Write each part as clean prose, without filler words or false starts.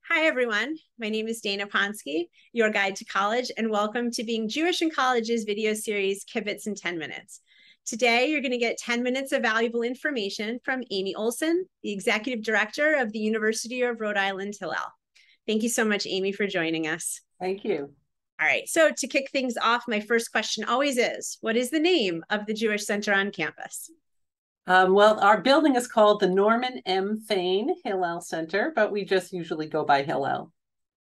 Hi, everyone. My name is Dana Ponsky, your guide to college, and welcome to Being Jewish in College's video series, Kibbutz in 10 Minutes. Today, you're going to get 10 minutes of valuable information from Amy Olson, the Executive Director of the University of Rhode Island, Hillel. Thank you so much, Amy, for joining us. Thank you. All right, so to kick things off, my first question always is, what is the name of the Jewish Center on campus? Well, our building is called the Norman M. Thane Hillel Center, but we just usually go by Hillel.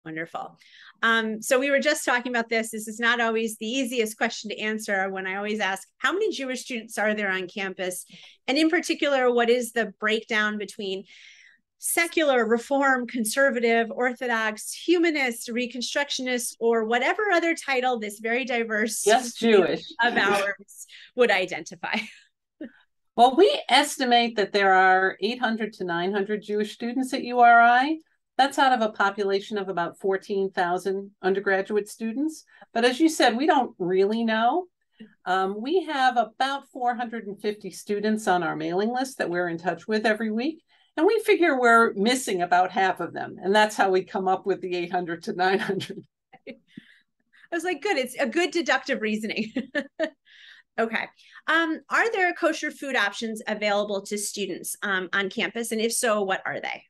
Wonderful. So we were just talking about this. This is not always the easiest question to answer when I always ask, how many Jewish students are there on campus? And in particular, what is the breakdown between secular, reform, conservative, Orthodox, humanist, reconstructionist, or whatever other title this very diverse Jewish of ours would identify? Well, we estimate that there are 800 to 900 Jewish students at URI. That's out of a population of about 14,000 undergraduate students. But as you said, we don't really know. We have about 450 students on our mailing list that we're in touch with every week. And we figure we're missing about half of them. And that's how we come up with the 800 to 900. I was like, good. It's a good deductive reasoning. Okay. Are there kosher food options available to students on campus? And if so, what are they?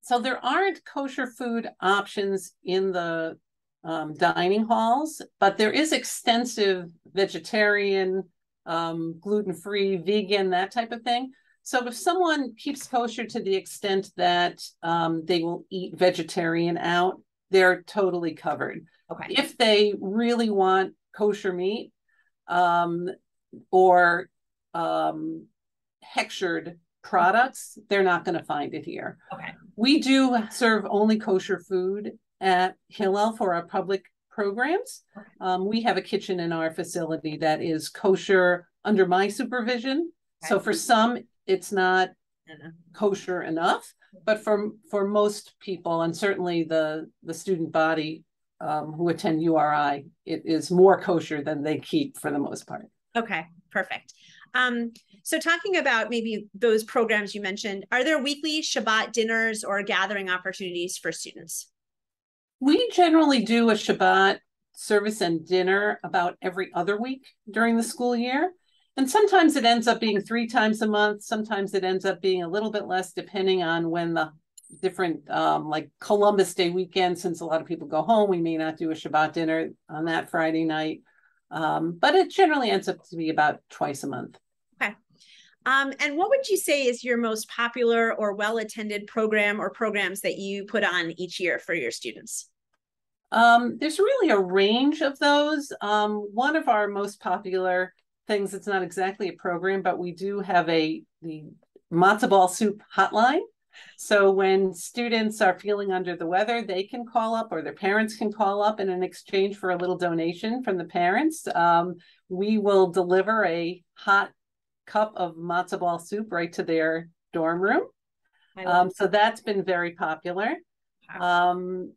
So there aren't kosher food options in the dining halls, but there is extensive vegetarian, gluten-free, vegan, that type of thing. So if someone keeps kosher to the extent that they will eat vegetarian out, they're totally covered. Okay. If they really want kosher meat, or hechshered products, they're not going to find it here. Okay. We do serve only kosher food at Hillel for our public programs. Okay. We have a kitchen in our facility that is kosher under my supervision. Okay. So for some, it's not kosher enough, but for most people, and certainly the student body who attend URI, it is more kosher than they keep for the most part. Okay, perfect. So talking about maybe those programs you mentioned, are there weekly Shabbat dinners or gathering opportunities for students? We generally do a Shabbat service and dinner about every other week during the school year. And sometimes it ends up being 3 times a month. Sometimes it ends up being a little bit less, depending on when the different, like Columbus Day weekend, since a lot of people go home, we may not do a Shabbat dinner on that Friday night. But it generally ends up to be about twice a month. Okay. And what would you say is your most popular or well-attended program or programs that you put on each year for your students? There's really a range of those. One of our most popular things, it's not exactly a program, but we do have the matzo ball soup hotline. So when students are feeling under the weather, they can call up, or their parents can call up, and in exchange for a little donation from the parents, we will deliver a hot cup of matzo ball soup right to their dorm room. So that's been very popular. Wow.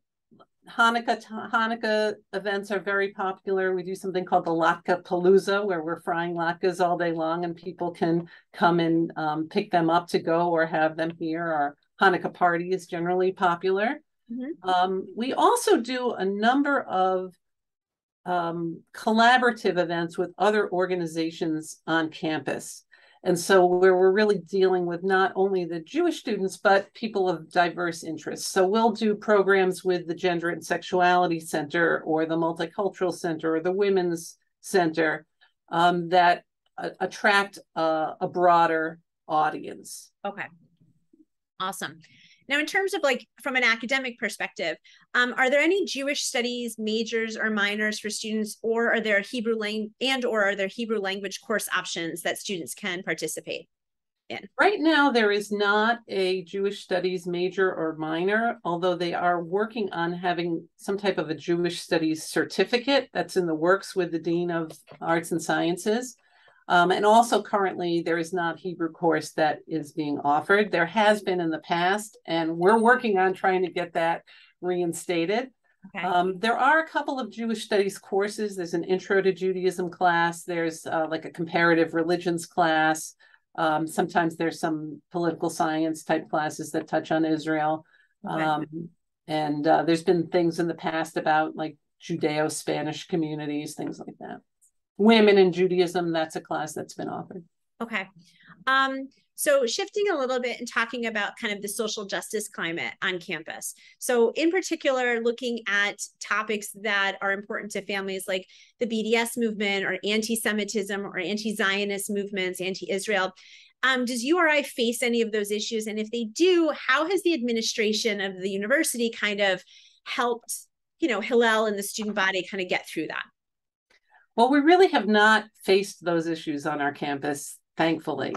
Hanukkah events are very popular. We do something called the Latke Palooza, where we're frying latkes all day long, and people can come and pick them up to go or have them here. Our Hanukkah party is generally popular. Mm-hmm. We also do a number of collaborative events with other organizations on campus. And so where we're really dealing with not only the Jewish students, but people of diverse interests. So we'll do programs with the Gender and Sexuality Center, or the Multicultural Center, or the Women's Center that attract a broader audience. Okay. Awesome. Now, in terms of from an academic perspective, are there any Jewish studies majors or minors for students, or are there Hebrew language course options that students can participate in? Right now, there is not a Jewish studies major or minor, although they are working on having some type of a Jewish studies certificate that's in the works with the Dean of Arts and Sciences. And also currently there is not Hebrew course that is being offered. There has been in the past, and we're working on trying to get that reinstated. Okay. There are a couple of Jewish studies courses. There's an Intro to Judaism class. There's like a comparative religions class. Sometimes there's some political science type classes that touch on Israel. Okay. And there's been things in the past about like Judeo-Spanish communities, things like that. Women in Judaism, that's a class that's been offered. Okay. So shifting a little bit and talking about kind of the social justice climate on campus. So in particular, looking at topics that are important to families like the BDS movement or anti-Semitism or anti-Zionist movements, anti-Israel. Does URI face any of those issues? And if they do, how has the administration of the university kind of helped, Hillel and the student body kind of get through that? Well, we really have not faced those issues on our campus, thankfully.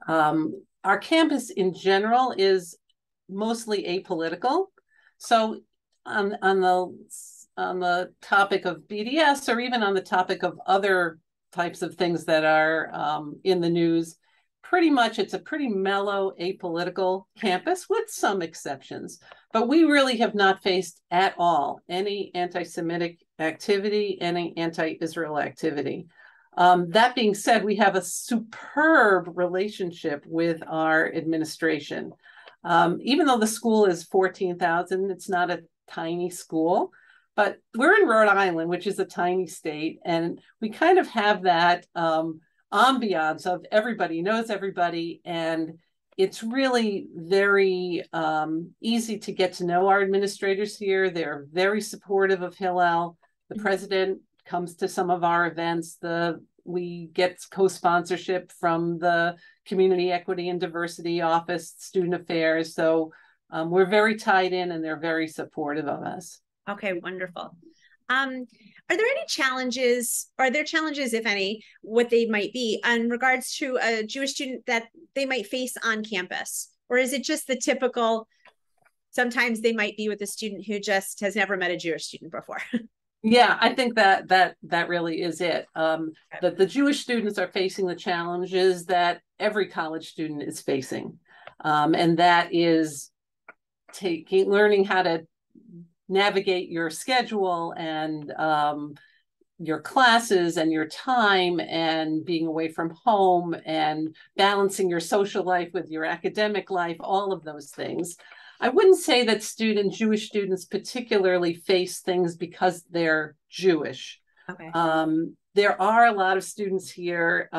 Yeah. Our campus in general is mostly apolitical. So on the topic of BDS, or even on the topic of other types of things that are in the news, pretty much it's a pretty mellow, apolitical campus with some exceptions. But we really have not faced at all any anti-Semitic activity, any anti-Israel activity. That being said, we have a superb relationship with our administration. Even though the school is 14,000, it's not a tiny school, but we're in Rhode Island, which is a tiny state, and we kind of have that ambiance of everybody knows everybody, and it's really very easy to get to know our administrators here. They're very supportive of Hillel. The president comes to some of our events. We get co-sponsorship from the Community Equity and Diversity Office, Student Affairs. So we're very tied in, and they're very supportive of us. Okay, wonderful. Are there any challenges, are there challenges, if any, what they might be in regards to a Jewish student that they might face on campus? Or is it just the typical, sometimes they might be with a student who just has never met a Jewish student before? Yeah, I think that really is it. That the Jewish students are facing the challenges that every college student is facing. And that is learning how to navigate your schedule and your classes and your time, and being away from home, and balancing your social life with your academic life, all of those things. I wouldn't say that Jewish students particularly face things because they're Jewish. Okay. There are a lot of students here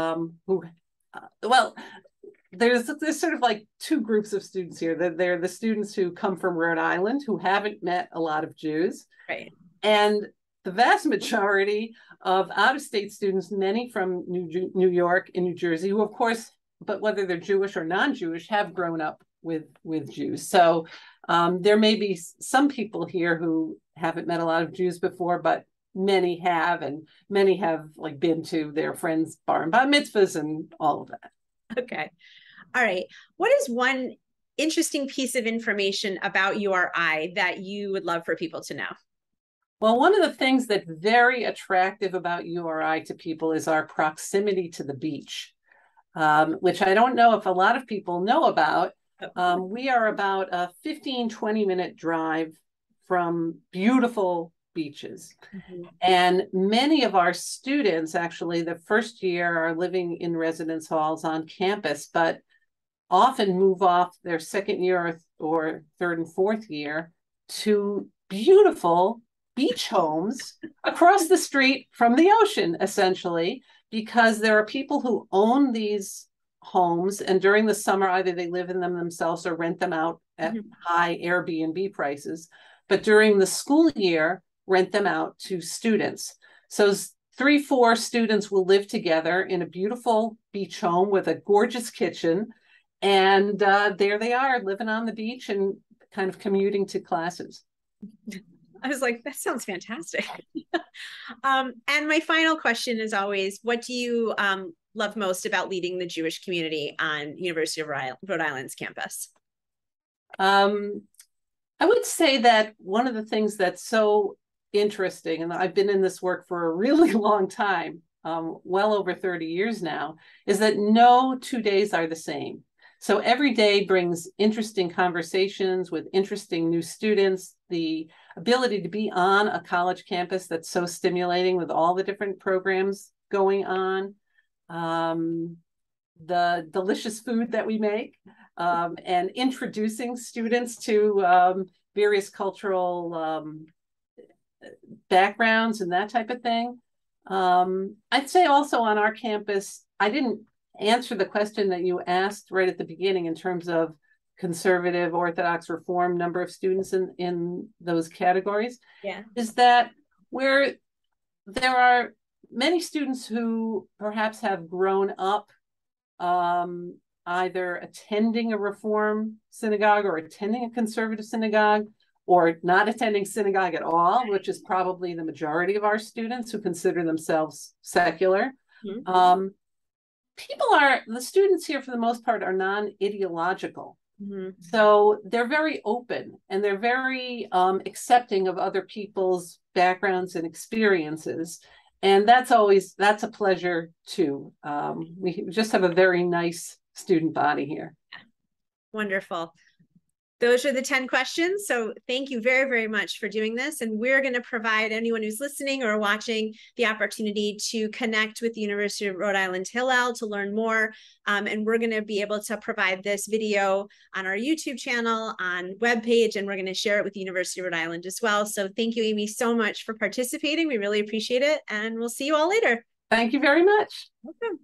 there's sort of like two groups of students here. They're the students who come from Rhode Island who haven't met a lot of Jews. Right. And the vast majority of out-of-state students, many from New York and New Jersey, who of course, but whether they're Jewish or non-Jewish, have grown up with Jews. So there may be some people here who haven't met a lot of Jews before, but many have, and many have like been to their friends' bar and bat mitzvahs and all of that. Okay. All right. What is one interesting piece of information about URI that you would love for people to know? Well, one of the things that's very attractive about URI to people is our proximity to the beach, which I don't know if a lot of people know about. We are about a 15-20 minute drive from beautiful beaches. Mm-hmm. And many of our students, actually, the first year are living in residence halls on campus, but often move off their second year or third and fourth year to beautiful beach homes across the street from the ocean, essentially, because there are people who own these homes, and during the summer, either they live in them themselves or rent them out at high Airbnb prices. But during the school year, rent them out to students. So 3-4 students will live together in a beautiful beach home with a gorgeous kitchen. And there they are, living on the beach and kind of commuting to classes. I was like, that sounds fantastic. And my final question is always, what do you love most about leading the Jewish community on University of Rhode Island's campus? I would say that one of the things that's so interesting, and I've been in this work for a really long time, well over 30 years now, is that no 2 days are the same. So every day brings interesting conversations with interesting new students, the ability to be on a college campus that's so stimulating with all the different programs going on, the delicious food that we make, and introducing students to various cultural backgrounds and that type of thing. I'd say also on our campus, I didn't answer the question that you asked right at the beginning in terms of conservative, Orthodox, Reform number of students in those categories. Yeah. Is that where there are many students who perhaps have grown up either attending a Reform synagogue or attending a conservative synagogue, or not attending synagogue at all, which is probably the majority of our students who consider themselves secular. Mm-hmm. The students here for the most part are non-ideological. Mm-hmm. So they're very open and they're very accepting of other people's backgrounds and experiences. And that's a pleasure too. We just have a very nice student body here. Wonderful. Those are the 10 questions. So thank you very, very much for doing this. And we're going to provide anyone who's listening or watching the opportunity to connect with the University of Rhode Island Hillel to learn more. And we're going to be able to provide this video on our YouTube channel, on webpage, and we're going to share it with the University of Rhode Island as well. So thank you, Amy, so much for participating. We really appreciate it. And we'll see you all later. Thank you very much. Welcome.